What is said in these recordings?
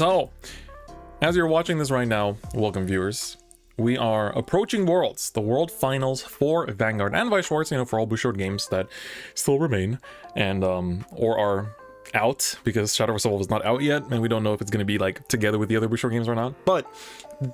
So, as you're watching this right now, welcome viewers. We are approaching Worlds, the World Finals for Vanguard and Vice Schwartz, for all Bushiroad games that still remain and or are out, because Shadow of Soul is not out yet, and we don't know if it's going to be like together with the other Bushiroad games or not. But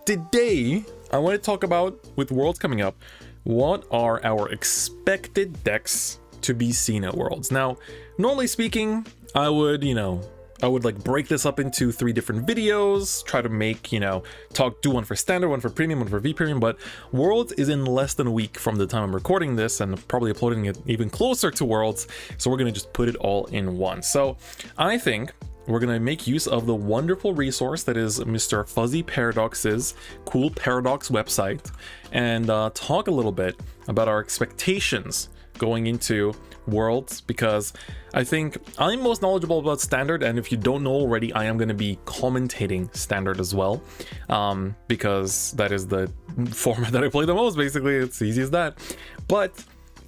today, I want to talk about, with Worlds coming up, what are our expected decks to be seen at Worlds. Now, normally speaking, I would like break this up into 3 different videos, try to make, do one for standard, one for premium, one for V premium, but Worlds is in less than a week from the time I'm recording this and probably uploading it even closer to Worlds. So we're going to just put it all in one. So I think we're going to make use of the wonderful resource that is Mr. Fuzzy Paradox's cool Paradox website and talk a little bit about our expectations going into Worlds, because I think I'm most knowledgeable about standard, and if you don't know already, I am going to be commentating standard as well, because that is the format that I play the most. Basically, it's easy as that. But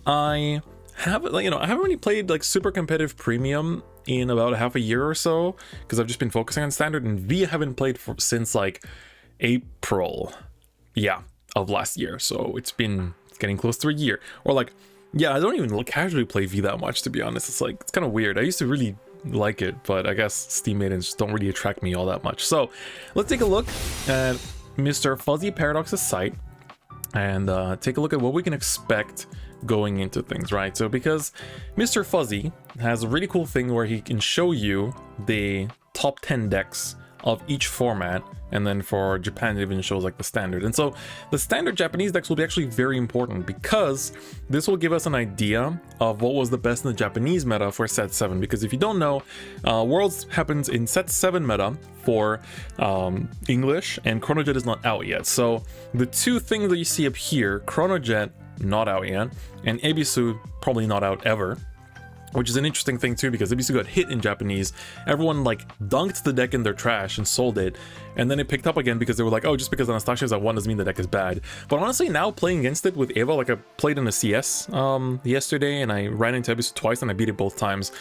I haven't really played like super competitive premium in about half a year or so, because I've just been focusing on standard, and V I haven't played since like April, of last year. So it's getting close to a year, or like. Yeah, I don't even casually play V that much, to be honest. It's kind of weird. I used to really like it, but I guess Steam maidens just don't really attract me all that much. So let's take a look at Mr. Fuzzy Paradox's site and take a look at what we can expect going into things, right? So because Mr. Fuzzy has a really cool thing where he can show you the top 10 decks of each format, and then for Japan it even shows like the standard. And so the standard Japanese decks will be actually very important, because this will give us an idea of what was the best in the Japanese meta for set 7. Because if you don't know, Worlds happens in set 7 meta for English, and Chronojet is not out yet. So the 2 things that you see up here, Chronojet not out yet, and Ebisu probably not out ever, which is an interesting thing too, because Ebisu got hit in Japanese. Everyone like dunked the deck in their trash and sold it, and then it picked up again because they were like, oh, just because Anastasia is at 1 doesn't mean the deck is bad. But honestly, now playing against it with Eva, like I played in a CS yesterday, and I ran into Ebisu twice and I beat it both times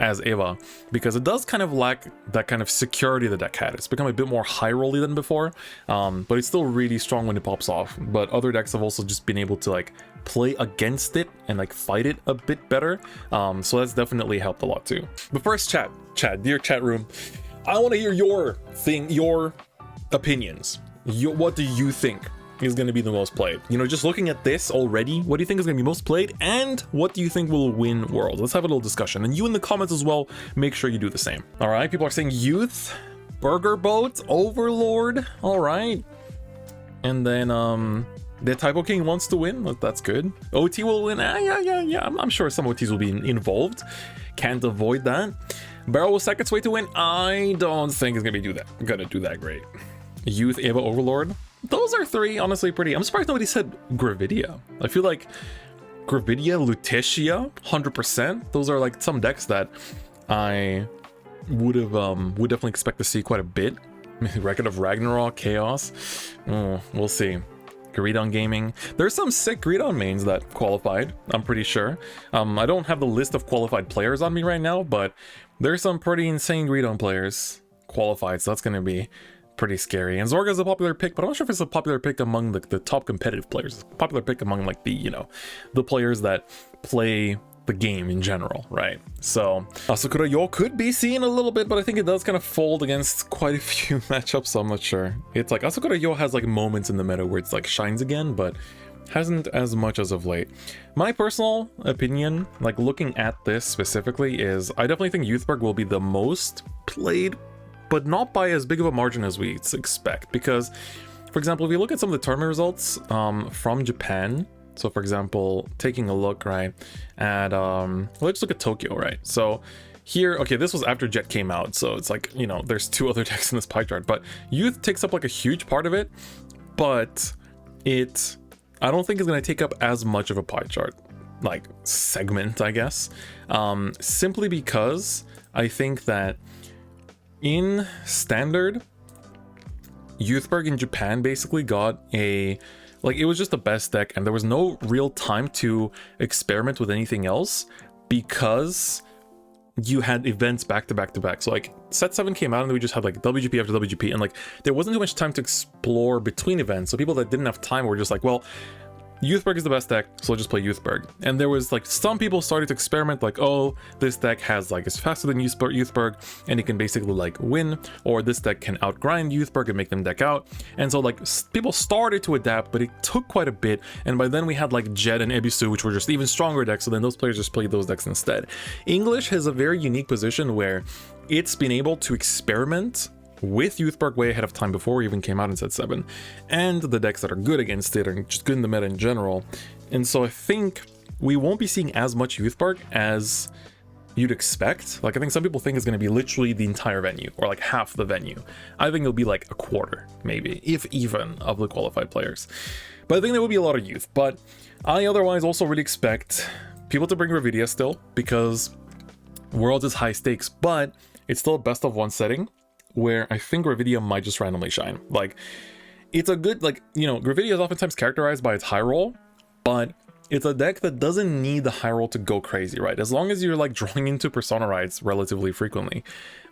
as Eva, because it does kind of lack that kind of security the deck had. It's become a bit more high rolly than before, but it's still really strong when it pops off. But other decks have also just been able to like play against it and like fight it a bit better, so that's definitely helped a lot too. But first, dear chat room, I want to hear your opinions. What do you think is going to be the most played? Just looking at this already, what do you think is going to be most played, and what do you think will win Worlds? Let's have a little discussion, and you in the comments as well, make sure you do the same. All right, people are saying Youth, Burger Boat, Overlord. All right, and then the Typo King wants to win. That's good. OT will win. Yeah. I'm sure some OTs will be involved. Can't avoid that. Barrel was Second's way to win. I don't think it's gonna do that great. Youth, Eva, Overlord. Those are 3 honestly pretty. I'm surprised nobody said Gravidia. I feel like Gravidia, Lutetia, 100%. Those are like some decks that I would definitely expect to see quite a bit. Record of Ragnarok, Chaos. We'll see. Greedon Gaming. There's some sick Greedon mains that qualified, I'm pretty sure. I don't have the list of qualified players on me right now, but there's some pretty insane Greedon players qualified, so that's going to be pretty scary. And Zorga's a popular pick, but I'm not sure if it's a popular pick among the top competitive players. It's a popular pick among like the players that play the game in general, right? So Asukura Yo could be seen a little bit, but I think it does kind of fold against quite a few matchups, so I'm not sure. It's like Asukura Yo has like moments in the meta where it's like shines again, but hasn't as much as of late. My personal opinion, like looking at this specifically, is I definitely think Youthberg will be the most played, but not by as big of a margin as we expect. Because, for example, if you look at some of the tournament results from Japan, so for example, taking a look right at let's look at Tokyo, right? So here, okay, this was after Jet came out, so it's like, there's 2 other decks in this pie chart, but Youth takes up like a huge part of it, but I don't think it's going to take up as much of a pie chart like segment, I guess, simply because I think that in standard, Youthberg in Japan basically got it was just the best deck, and there was no real time to experiment with anything else, because you had events back to back to back. So like set 7 came out and we just had like WGP after WGP, and like there wasn't too much time to explore between events. So people that didn't have time were just like, well, Youthberg is the best deck, so I'll just play Youthberg. And there was like some people started to experiment, like, oh, this deck has like is faster than Youthberg and it can basically like win, or this deck can outgrind Youthberg and make them deck out. And so like people started to adapt, but it took quite a bit. And by then we had like Jet and Ebisu, which were just even stronger decks, so then those players just played those decks instead. English has a very unique position where it's been able to experiment with Youthberg way ahead of time before it even came out in set 7, and the decks that are good against it are just good in the meta in general. And so I think we won't be seeing as much Youthberg as you'd expect. Like I think some people think it's going to be literally the entire venue or like half the venue. I think it'll be like a quarter, maybe, if even, of the qualified players. But I think there will be a lot of youth. But I otherwise also really expect people to bring Revidia still, because Worlds is high stakes, but it's still a best of 1 setting where I think Gravidia might just randomly shine. Like, it's a good, like, you know, Gravidia is oftentimes characterized by its high roll, but it's a deck that doesn't need the high roll to go crazy, right? As long as you're like drawing into Persona Rights relatively frequently,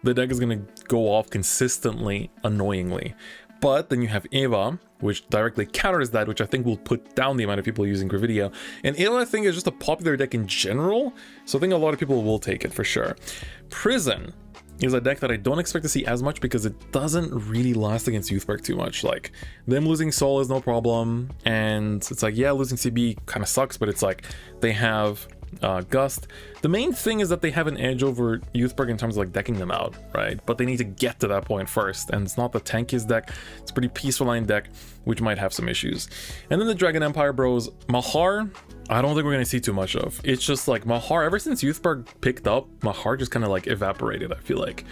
the deck is going to go off consistently, annoyingly. But then you have Eva, which directly counters that, which I think will put down the amount of people using Gravidia. And Eva, I think, is just a popular deck in general, so I think a lot of people will take it for sure. Prison is a deck that I don't expect to see as much because it doesn't really last against Youthberg too much. Like, them losing Soul is no problem, and it's like, yeah, losing CB kind of sucks, but it's like they have Gust. The main thing is that they have an edge over Youthberg in terms of like decking them out, right? But they need to get to that point first, and it's not the tankiest deck. It's a pretty peaceful line deck, which might have some issues. And then the Dragon Empire bros, Mahar, I don't think we're gonna see too much of. It's just like Mahar, ever since Youthberg picked up, Mahar just kind of like evaporated, I feel like.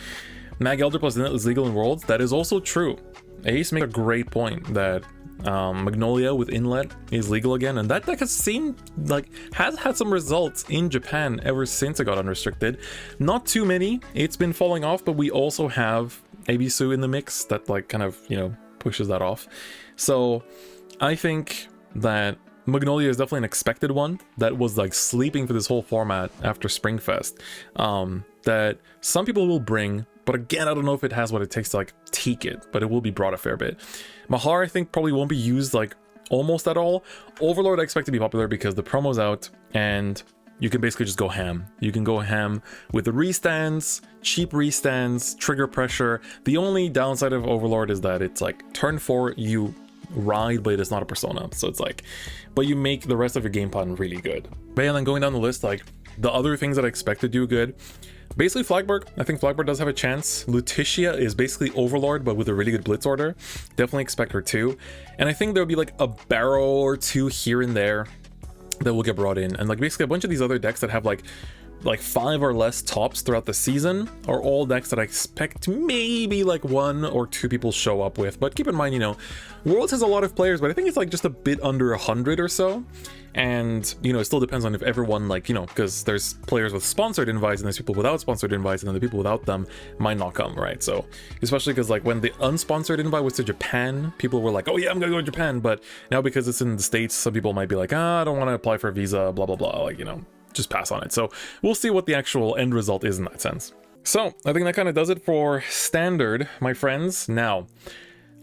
Mag Elder plus Inlet is legal in Worlds. That is also true. Ace made a great point that Magnolia with Inlet is legal again, and that deck has seen, like, has had some results in Japan ever since it got unrestricted. Not too many, it's been falling off, but we also have Ebisu in the mix that like kind of, you know, pushes that off. So I think that Magnolia is definitely an expected one that was like sleeping for this whole format after Springfest, that some people will bring, but again, I don't know if it has what it takes to like teak it, but it will be brought a fair bit. Mahar, I think, probably won't be used like almost at all. Overlord I expect to be popular because the promo's out and you can basically just go ham. You can go ham with the restands, cheap restands, trigger pressure. The only downside of Overlord is that it's like turn 4 you ride, but it's not a persona, so it's like, but you make the rest of your game plan really good. But yeah, then going down the list, like the other things that I expect to do good, basically Flagberg. I think Flagberg does have a chance. Lutetia is basically Overlord, but with a really good blitz order. Definitely expect her too. And I think there'll be like a barrel or two here and there that will get brought in, and like basically a bunch of these other decks that have like 5 or less tops throughout the season are all decks that I expect maybe like 1 or 2 people show up with. But keep in mind, you know, Worlds has a lot of players, but I think it's like just a bit under 100 or so. And, you know, it still depends on if everyone, like, you know, because there's players with sponsored invites and there's people without sponsored invites, and then the people without them might not come, right? So especially because like when the unsponsored invite was to Japan, people were like, oh yeah, I'm gonna go to Japan. But now because it's in the States, some people might be like, I don't want to apply for a visa, blah blah blah, like, you know, just pass on it. So we'll see what the actual end result is in that sense. So I think that kind of does it for standard, my friends. Now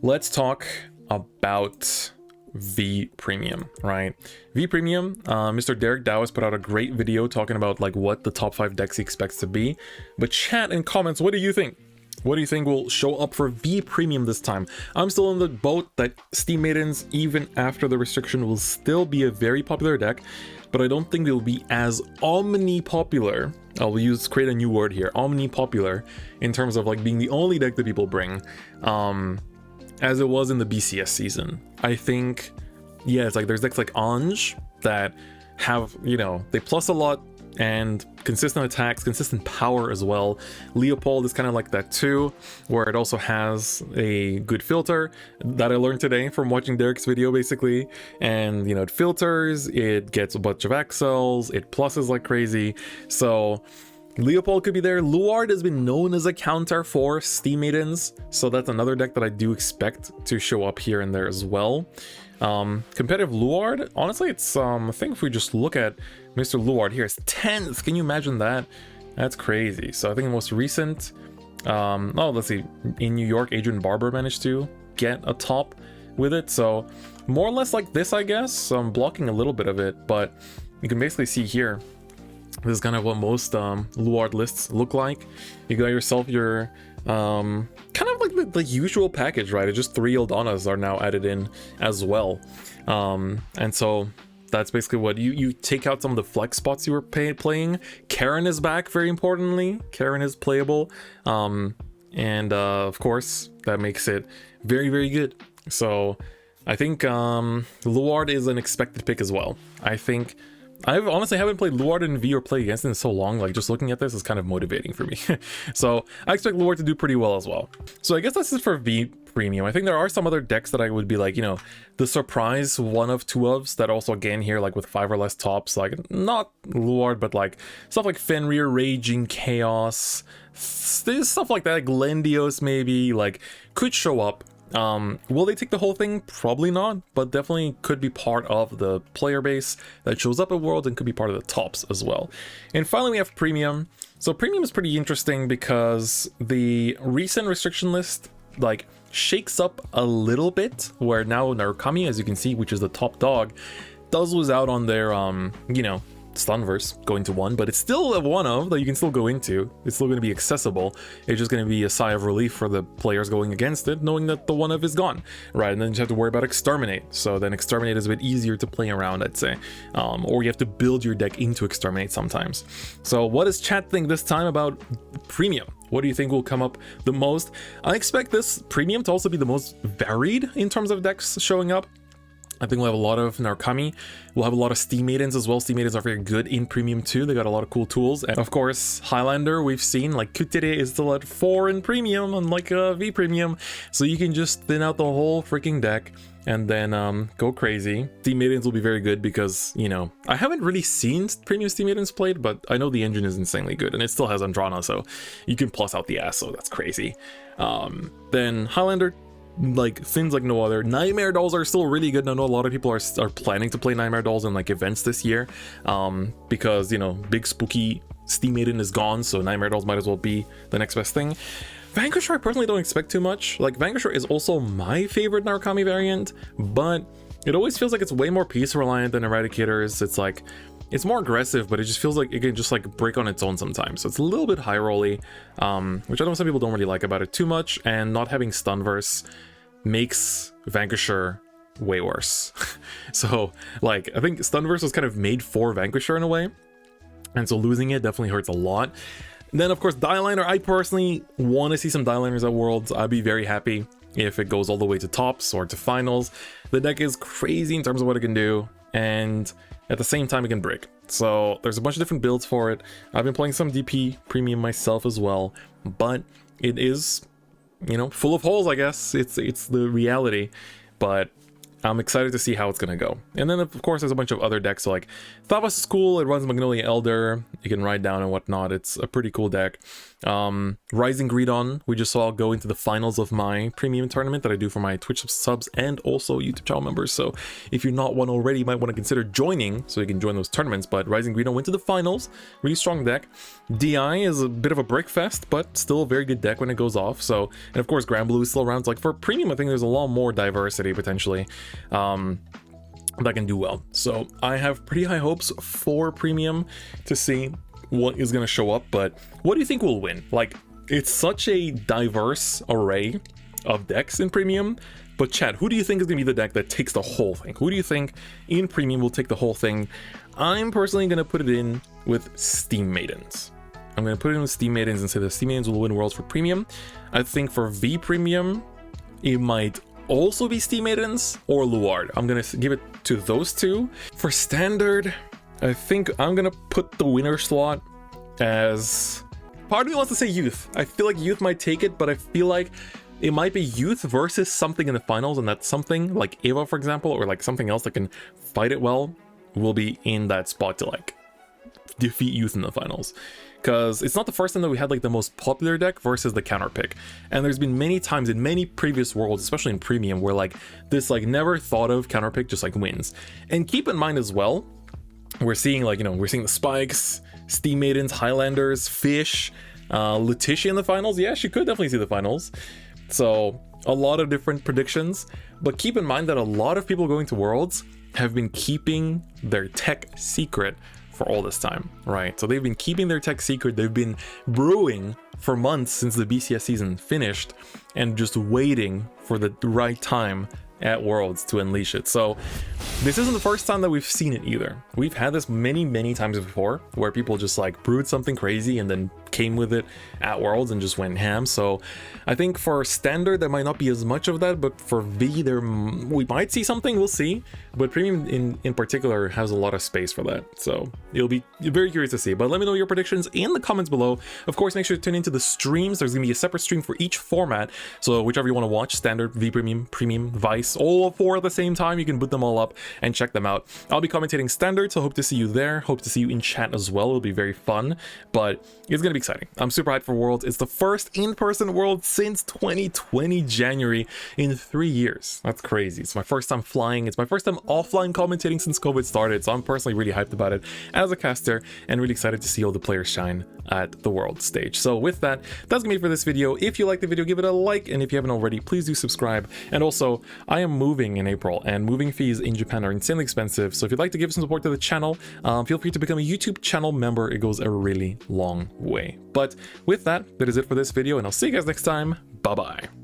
let's talk about V Premium, right? V Premium, Mr. Derek Dow has put out a great video talking about like what the top 5 decks he expects to be. But chat and comments, what do you think? What do you think will show up for V Premium this time? I'm still in the boat that Steam Maidens, even after the restriction, will still be a very popular deck, but I don't think it will be as omni-popular. I'll create a new word here, omni-popular, in terms of like being the only deck that people bring, as it was in the BCS season. I think, yeah, it's like there's decks like Ange that have, you know, they plus a lot and consistent attacks, consistent power as well. Leopold is kind of like that too, where it also has a good filter that I learned today from watching Derek's video basically. And, you know, it filters, it gets a bunch of accels, it pluses like crazy. So Leopold could be there. Luard has been known as a counter for Steam Maidens, so that's another deck that I do expect to show up here and there as well. Competitive Luard, honestly, it's I think if we just look at Mr. Luard here, it's 10th. Can you imagine that? That's crazy. So I think the most recent, oh, let's see, in New York, Adrian Barber managed to get a top with it. So more or less like this, I guess. So I'm blocking a little bit of it, but you can basically see here, this is kind of what most Luard lists look like. You got yourself your kind of like the usual package, right? It's just 3 Ildanas are now added in as well. And so that's basically what you take out some of the flex spots you were playing. Karen is back, very importantly. Karen is playable. And of course, that makes it very, very good. So I think Luard is an expected pick as well. I think I've honestly haven't played Luard in V or play against it in so long, like just looking at this is kind of motivating for me. So I expect Luard to do pretty well as well. So I guess that's it for V Premium. I think there are some other decks that I would be like, you know, the surprise 1 of 2 ofs that also again here like with 5 or less tops, like not Luard, but like stuff like Fenrir, Raging Chaos, stuff like that, Glendios maybe, like could show up. Will they take the whole thing? Probably not, but definitely could be part of the player base that shows up at Worlds and could be part of the tops as well. And finally we have Premium. So Premium is pretty interesting because the recent restriction list like shakes up a little bit, where now Narukami, as you can see, which is the top dog, does lose out on their you know, Stunverse going to 1, but it's still a 1 of that you can still go into. It's still going to be accessible. It's just going to be a sigh of relief for the players going against it, knowing that the 1 of is gone, right? And then you have to worry about Exterminate. So then Exterminate is a bit easier to play around, I'd say. Or you have to build your deck into Exterminate sometimes. So what does chat think this time about Premium? What do you think will come up the most? I expect this Premium to also be the most varied in terms of decks showing up. I think we'll have a lot of Narukami. We'll have a lot of Steam Maidens as well. Steam Maidens are very good in Premium too. They got a lot of cool tools. And of course, Highlander, we've seen like Kutere is still at 4 in Premium, unlike V Premium. So you can just thin out the whole freaking deck and then go crazy. Steam Maidens will be very good because, you know, I haven't really seen Premium Steam Maidens played, but I know the engine is insanely good and it still has Andrana, so you can plus out the ass, so that's crazy. Then Highlander, like things like no other. Nightmare Dolls are still really good. I know a lot of people are planning to play Nightmare Dolls in like events this year, because, you know, big spooky Steam Maiden is gone, so Nightmare Dolls might as well be the next best thing. Vanquisher I personally don't expect too much. Like Vanquisher is also my favorite Narukami variant, but it always feels like it's way more piece reliant than Eradicators. It's like it's more aggressive, but it just feels like it can just like break on its own sometimes. So it's a little bit high rolly, which I know some people don't really like about it too much, and not having Stunverse makes Vanquisher way worse. So like I think Stunverse was kind of made for Vanquisher in a way, and so losing it definitely hurts a lot. And then of course Dieliner, I personally want to see some Dieliners at Worlds. I'd be very happy if it goes all the way to tops or to finals. The deck is crazy in terms of what it can do, and at the same time it can break. So there's a bunch of different builds for it. I've been playing some DP Premium myself as well, but it is, you know, full of holes, I guess. It's the reality, but I'm excited to see how it's gonna go. And then of course there's a bunch of other decks, so like Thavas is cool. It runs Magnolia Elder, you can ride down and whatnot. It's a pretty cool deck. Rising Greedon, we just saw go into the finals of my premium tournament that I do for my Twitch subs and also YouTube channel members. So if you're not one already, you might want to consider joining so you can join those tournaments. But Rising Greedon went to the finals, really strong deck. DI is a bit of a brick fest, but still a very good deck when it goes off. So, and of course Granblue is still around. So like for premium, I think there's a lot more diversity potentially that can do well. So I have pretty high hopes for premium to see what is going to show up. But what do you think will win? Like, it's such a diverse array of decks in premium, but Chad, who do you think is going to be the deck that takes the whole thing? Who do you think in premium will take the whole thing? I'm personally going to put it in with Steam Maidens. I'm going to put it in with Steam Maidens and say the Steam Maidens will win Worlds for premium. I think for V premium, it might also be Steam Maidens or Luard. I'm going to give it to those two. For standard, I think I'm gonna put the winner slot as... Part of me wants to say Youth. I feel like Youth might take it, but I feel like it might be Youth versus something in the finals, and that something like Eva, for example, or like something else that can fight it well, will be in that spot to like defeat Youth in the finals. Because it's not the first time that we had like the most popular deck versus the counter pick, and there's been many times in many previous Worlds, especially in premium, where like this like never thought of counter pick just like wins. And keep in mind as well, we're seeing like, you know, we're seeing the spikes, Steam Maidens, Highlanders, Fish, Letitia in the finals. Yeah, she could definitely see the finals. So a lot of different predictions, but keep in mind that a lot of people going to Worlds have been keeping their tech secret for all this time, right? So they've been keeping their tech secret. They've been brewing for months since the BCS season finished and just waiting for the right time at Worlds to unleash it. So this isn't the first time that we've seen it either. We've had this many times before where people just like brewed something crazy and then came with it at Worlds and just went ham. So I think for Standard there might not be as much of that, but for V we might see something, we'll see. But Premium in particular has a lot of space for that, so it'll be very curious to see. But let me know your predictions in the comments below. Of course, make sure to tune into the streams. There's gonna be a separate stream for each format, so whichever you want to watch, Standard, V Premium, Vice, all four at the same time, you can boot them all up and check them out. I'll be commentating Standard, so hope to see you there. Hope to see you in chat as well. It'll be very fun, but it's gonna be exciting. I'm super hyped for Worlds. It's the first in-person World since 2020 January in 3 years. That's crazy. It's my first time flying. It's my first time offline commentating since COVID started, so I'm personally really hyped about it as a caster and really excited to see all the players shine at the World stage. So with that, that's gonna be it for this video. If you like the video, give it a like, and if you haven't already, please do subscribe. And also, I am moving in April, and moving fees in Japan are insanely expensive, so if you'd like to give some support to the channel, feel free to become a YouTube channel member. It goes a really long way. But with that, that is it for this video, and I'll see you guys next time. Bye bye.